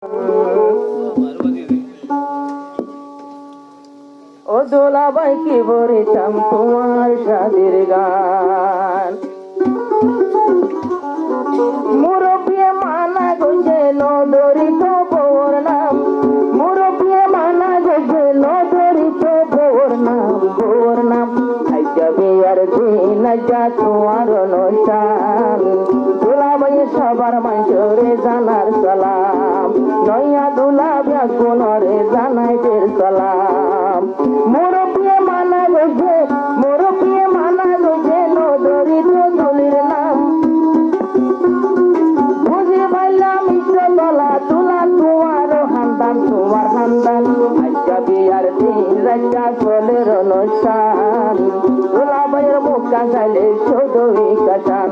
ও দোলাবাই কি বলিতাম তোমার সাদের গান মুরব্বিয়ে মানা গইছে নদরিত বউর নাম মুরব্বিয়ে মানা গইছে নদরিত বউর নাম আইজা বিয়ার দিন যা তোমার অনুষ্ঠান দোলাবাই সবার মাইজরে জানার সালাম নয়া দুলা ব্যাগুনরে জানাইতে সালাম মুরব্বিয়ে মানা গইছে নদরিত দুলির নাম বুঝি পাইলাম ইচ্ছতলা তুলা তোমার হান্দান আইজা বিয়ার দিন রাজা চলের অনুষ্ঠান দোলাবাইয়ের মুখ কাঁচাইলে চৌধুরী কাটান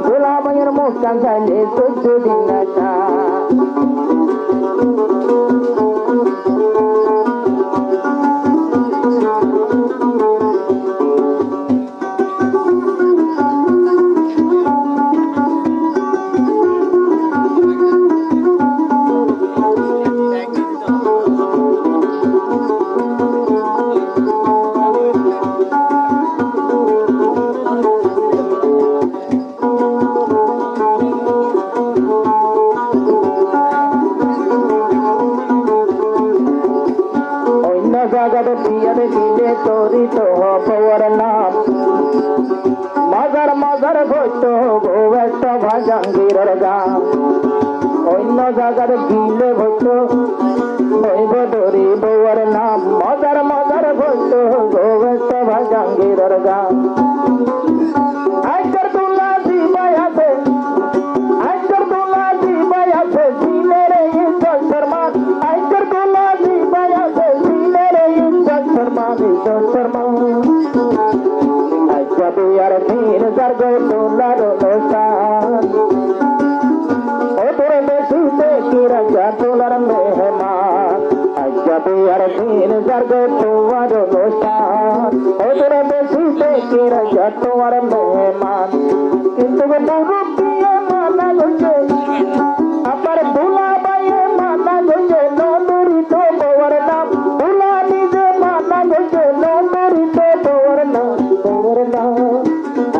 দোলাবাইয়ের মুখ কাঁচাইলে 14 দিন নাচা জাগাতে বিয়ারে দিলে তোরি তো হবর নাম মজার ঘট গোবেষ্ট ভাজাঙ্গিরের গান অন্য জাগার দিলে ঘট হইব তোরি বউর নাম মজার ঘট গোবেষ্ট ভাজাঙ্গিরের গান আইকার তুলা দিবাই আছে দিলের ইজ্জত শর্মান আইকার তুলা দিবাই আছে আইজা বিয়ার দিন জার্গ তোলার অনুষ্ঠান ও তোর বেশিতে কি রাজা তোলার মেহমান আইজা বিয়ার দিন জার্গ তোমার অনুষ্ঠান ও তোর বেশিতে কি রাজা তোমার মেহমান কিন্তু মুরব্বিয়ে মানা গইছে আমার দুলাবাইয়ে মানা গইছে নদরিত বউর নাম দুলা নিজে মানা গইছে নদরিত বউর নাম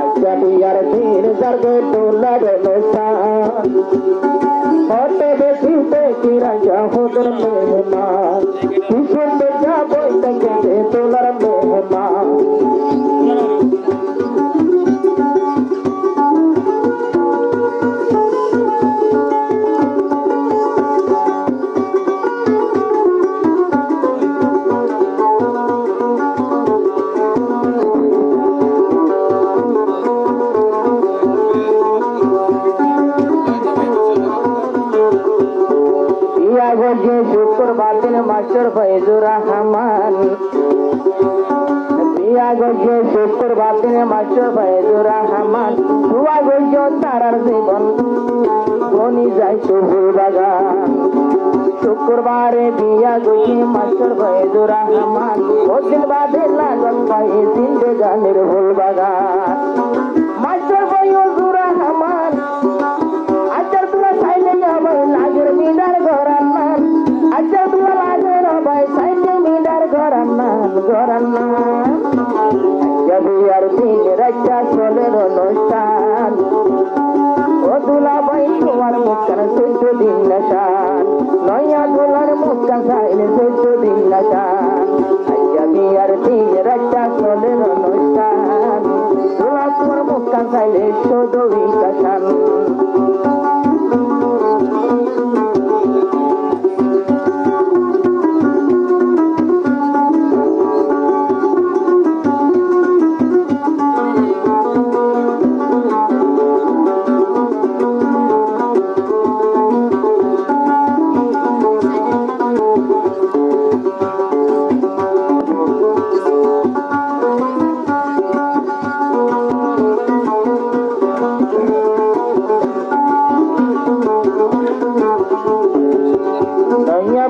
আইজা বিয়ার দিন জার্গ তোলার অনুষ্ঠান হতে বেশিতে কি রাজা হোদর মেহমান কিশোর বেজা বই থেকে তোলার মেহমান শুক্রবার দিন মাস্টার ফয়জুর রহমান বিয়া গইছে শুক্রবার দিনে মাস্টার ফয়জুর রহমান ধোয়া গইছে তারার জীবন বনি যাইতো ফুল বাগান শুক্রবারে বিয়া গইছে মাস্টার ফয়জুর রহমান ওদিন বাদে লাগল পায়ে জিন্দে গানের ফুল বাগান মাস্টার ফয়জুর রহমান আচার তুলা সাইলে যাবে লাগের মিনার ঘরান্নান আচার তুলা লাগের ভাই সাইলে মিনার ঘরান্নান আচ্ছা বিয়ার দিন রাজা চলের অনুষ্ঠান ও দুলাবাই তোমার মুখখান 14 দিন নাচান নয়া দুলার মুখখান সাইলে 14 দিন নাচান আচ্ছা বিয়ার দিন রাজা চলের অনুষ্ঠান দুলা তোমার মুখখান সাইলে 14 দিন নাচান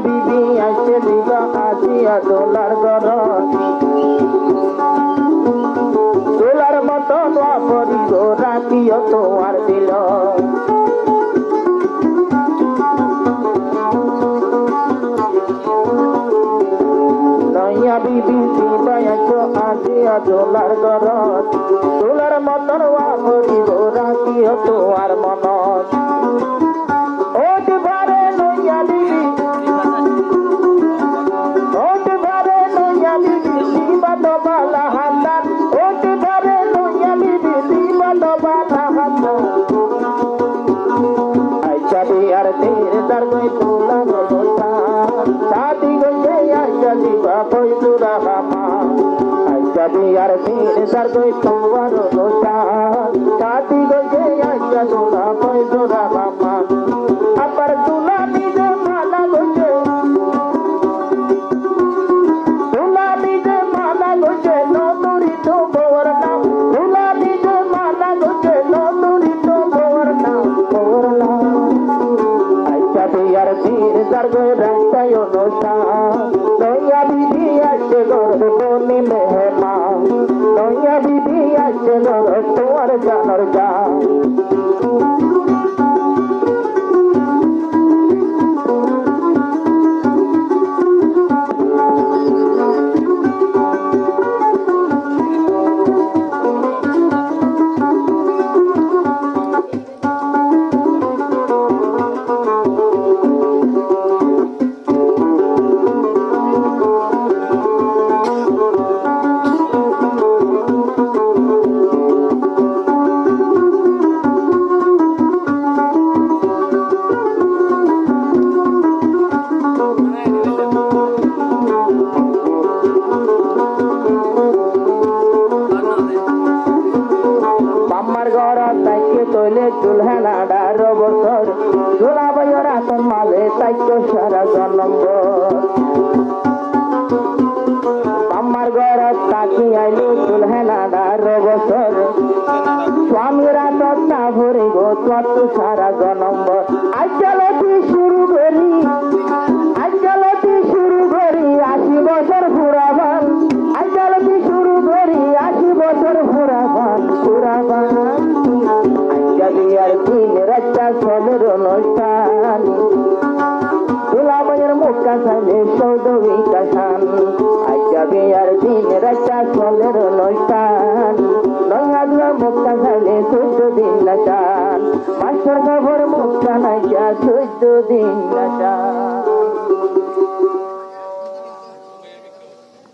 বিবি আসে দিল আসিয়া দোলার গরম দোলার মতো পরিব রাখিও তোমার দিল দোলার দরদ দোলার মতন করিব রাখিও তোমার মনত ওতে পারে নইয়া দিবি ওতে পারে নইয়া দিবি দিবা তো বালা হান্দান ওতে পারে নইয়া দিবি দিবা তো বালা হান্দান আইসা বিয়ার তীর তার গই তোলা গলতা সাথী গইছে আইসা দিবা ফয়জুরা হামা আইসা বিয়ার তীর তার গই তোমার গলতা সাথী গইছে আইসা তোলা ফয়জুরা হামা আবার তুলা নিজে মালা গইছে তুলা নিজে মালা গইছে নতুরি তো বর নাম তুলা নিজে মালা গইছে নতুরি তো বর নাম আইসা বিয়ার তীর তার গই রাস্তায় অনুষ্ঠান দয়া বিধি আসে গর বনি মেহমা দয়া বিধি আসে গর তোমার জানর যা তৈলে চুলহানা 18 বছর ঝোলা বইয়ের আসন মাঝে তাইতো সারা জন্ম আমার ঘর তাকি আইলো চুলহানা 18 বছর স্বামীরা তত্তা ভরে গো তত সারা জন্ম আজকালতি শুরু করি 80 বছর ফুরাবান আজকালতি শুরু করি 80 বছর ফুরাবান বিয়ার দিন রাজা সলের অনুষ্ঠান দুলাবাইয়ের মুখা সাইলে সৌদবী কাশান আজা বিয়ার দিন রাজা সলের অনুষ্ঠান নয়াদুয়ার মুখা সাইলে 14 দিন নাচান মাস্টার খবর মুখা নাচা 14 দিন নাচান